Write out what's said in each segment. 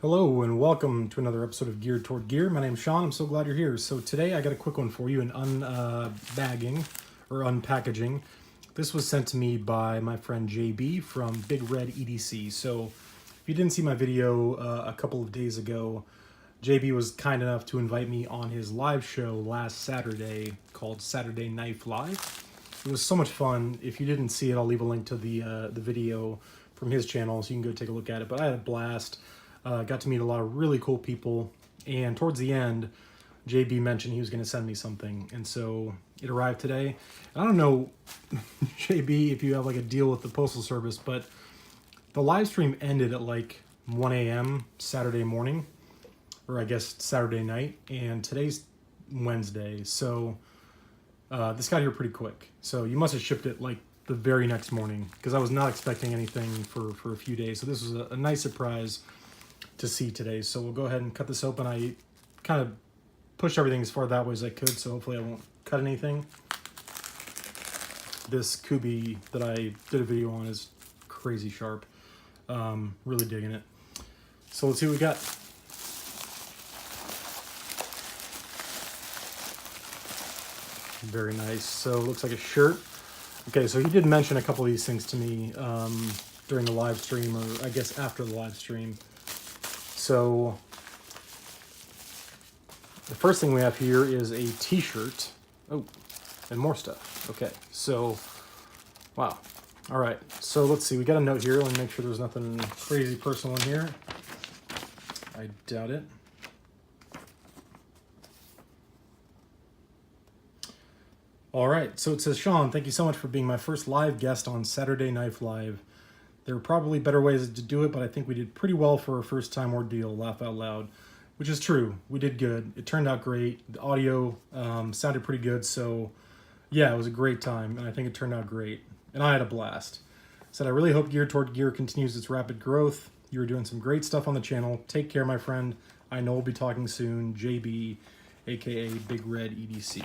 Hello and welcome to another episode of Geared Toward Gear. My name's Sean. I'm so glad you're here. So today I got a quick one for you, an unbagging or unpackaging. This was sent to me by my friend JB from BigRedEDC. So if you didn't see my video a couple of days ago, JB was kind enough to invite me on his live show last Saturday called Saturday Knife Live. It was so much fun. If you didn't see it, I'll leave a link to the video from his channel so you can go take a look at it. But I had a blast. Got to meet a lot of really cool people, and towards the end, JB mentioned he was going to send me something, and so it arrived today. I don't know, JB, if you have like a deal with the Postal Service, but the live stream ended at like 1 a.m. Saturday morning, or I guess Saturday night, and today's Wednesday, so this got here pretty quick. So you must have shipped it like the very next morning, because I was not expecting anything for a few days, so this was a nice surprise to see today. So we'll go ahead and cut this open. I kind of pushed everything as far that way as I could, so hopefully I won't cut anything. This Kubi that I did a video on is crazy sharp. Really digging it. So let's see what we got. Very nice. So it looks like a shirt. Okay, so he did mention a couple of these things to me during the live stream, or I guess after the live stream. So the first thing we have here is a t-shirt. Oh, and more stuff. Okay, so, wow. All right, so let's see. We got a note here. Let me make sure there's nothing crazy personal in here. I doubt it. All right, so it says, Sean, thank you so much for being my first live guest on Saturday Knife Live. There are probably better ways to do it, but I think we did pretty well for a first-time ordeal, laugh out loud, which is true. We did good. It turned out great. The audio sounded pretty good, so yeah, it was a great time, and I think it turned out great. And I had a blast. Said, I really hope Geared Toward Gear continues its rapid growth. You are doing some great stuff on the channel. Take care, my friend. I know we'll be talking soon. JB, aka BigRedEDC.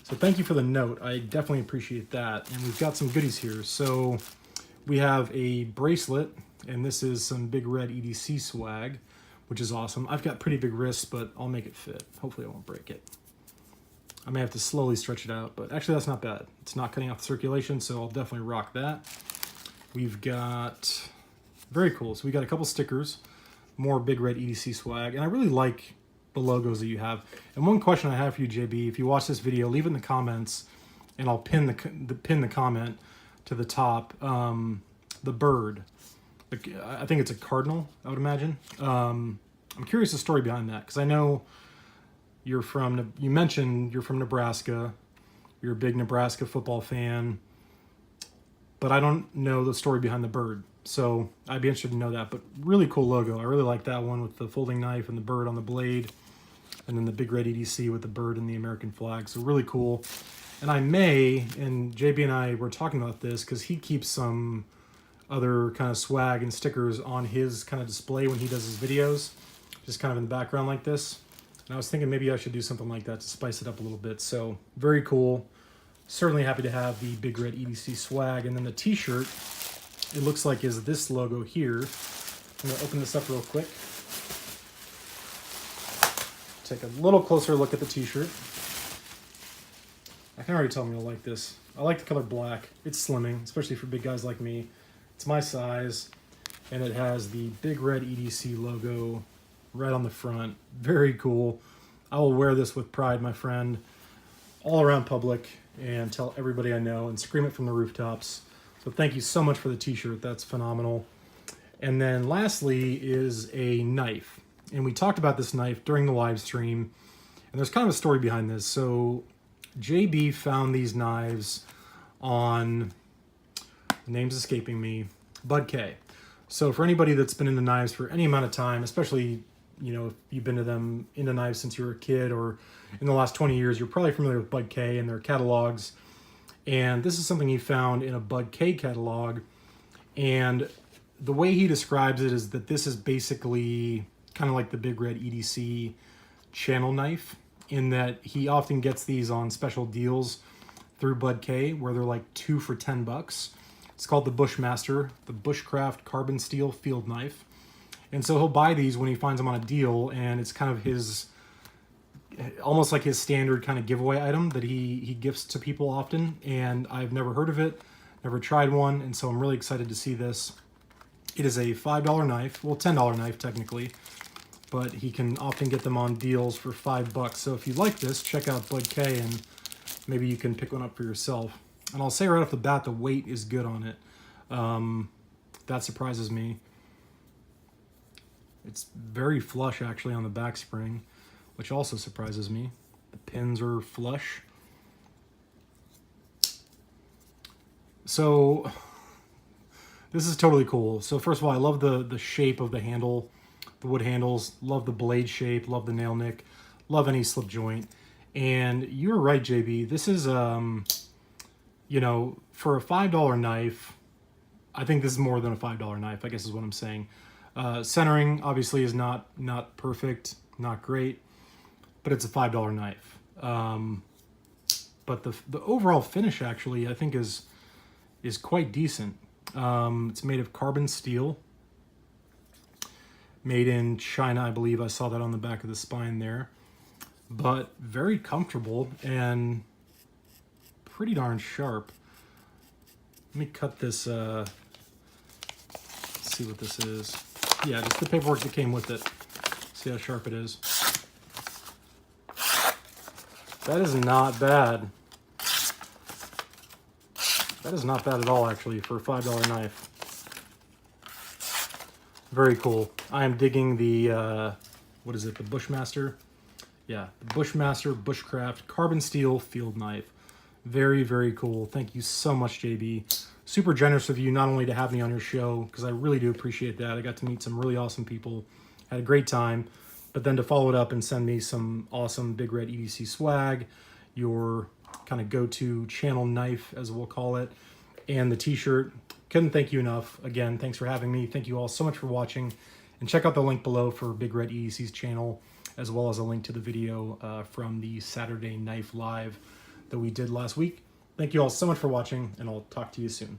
So thank you for the note. I definitely appreciate that. And we've got some goodies here. So we have a bracelet, and this is some BigRedEDC swag, which is awesome. I've got pretty big wrists, but I'll make it fit. Hopefully I won't break it. I may have to slowly stretch it out, but actually that's not bad. It's not cutting off the circulation, so I'll definitely rock that. We've got, very cool, so we got a couple stickers, more BigRedEDC swag, and I really like the logos that you have. And one question I have for you, JB, if you watch this video, leave it in the comments, and I'll pin the comment to the top. The bird, I think it's a cardinal, I would imagine. I'm curious the story behind that, because I know you mentioned you're from Nebraska. You're a big Nebraska football fan, but I don't know the story behind the bird. So I'd be interested to know that, but really cool logo. I really like that one with the folding knife and the bird on the blade, and then the BigRedEDC with the bird and the American flag. So really cool. And I may, and JB and I were talking about this because he keeps some other kind of swag and stickers on his kind of display when he does his videos, just kind of in the background like this. And I was thinking maybe I should do something like that to spice it up a little bit. So very cool. Certainly happy to have the BigRedEDC swag. And then the t-shirt, it looks like is this logo here. I'm gonna open this up real quick. Take a little closer look at the t-shirt. I can already tell I'm gonna like this. I like the color black. It's slimming, especially for big guys like me. It's my size, and it has the BigRedEDC logo right on the front. Very cool. I will wear this with pride, my friend, all around public, and tell everybody I know and scream it from the rooftops. So thank you so much for the t-shirt. That's phenomenal. And then lastly is a knife. And we talked about this knife during the live stream, and there's kind of a story behind this. So JB found these knives on, the name's escaping me, Bud K. So for anybody that's been into knives for any amount of time, especially, you know, if you've been into knives since you were a kid or in the last 20 years, you're probably familiar with Bud K and their catalogs. And this is something he found in a Bud K catalog. And the way he describes it is that this is basically kind of like the BigRedEDC channel knife, in that he often gets these on special deals through Bud K, where they're like 2 for $10. It's called the Bushmaster, the Bushcraft Carbon Steel Field Knife. And so he'll buy these when he finds them on a deal, and it's kind of his, almost like his standard kind of giveaway item that he gifts to people often. And I've never heard of it, never tried one, and so I'm really excited to see this. It is a $5 knife, well, $10 knife technically, but he can often get them on deals for $5. So if you like this, check out Bud K, and maybe you can pick one up for yourself. And I'll say right off the bat, the weight is good on it. That surprises me. It's very flush actually on the back spring, which also surprises me. The pins are flush. So this is totally cool. So first of all, I love the shape of the handle, the wood handles. Love the blade shape, love the nail nick, love any slip joint. And you were right, JB. This is, you know, for a $5 knife, I think this is more than a $5 knife, I guess is what I'm saying. Centering obviously is not perfect, not great, but it's a $5 knife. But the overall finish actually I think is quite decent. It's made of carbon steel, made in China, I believe. I saw that on the back of the spine there, but very comfortable and pretty darn sharp. Let me cut this, see what this is. Yeah, just the paperwork that came with it. See how sharp it is. That is not bad. That is not bad at all, actually, for a $5 knife. Very cool. I am digging the, what is it, the Bushmaster? Yeah, the Bushmaster Bushcraft Carbon Steel Field Knife. Very, very cool. Thank you so much, JB. Super generous of you not only to have me on your show, because I really do appreciate that. I got to meet some really awesome people, had a great time, but then to follow it up and send me some awesome Big Red EDC swag, your kind of go-to channel knife, as we'll call it, and the t-shirt. Couldn't thank you enough. Again, thanks for having me. Thank you all so much for watching, and check out the link below for Big Red EDC's channel, as well as a link to the video from the Saturday Knife Live that we did last week. Thank you all so much for watching, and I'll talk to you soon.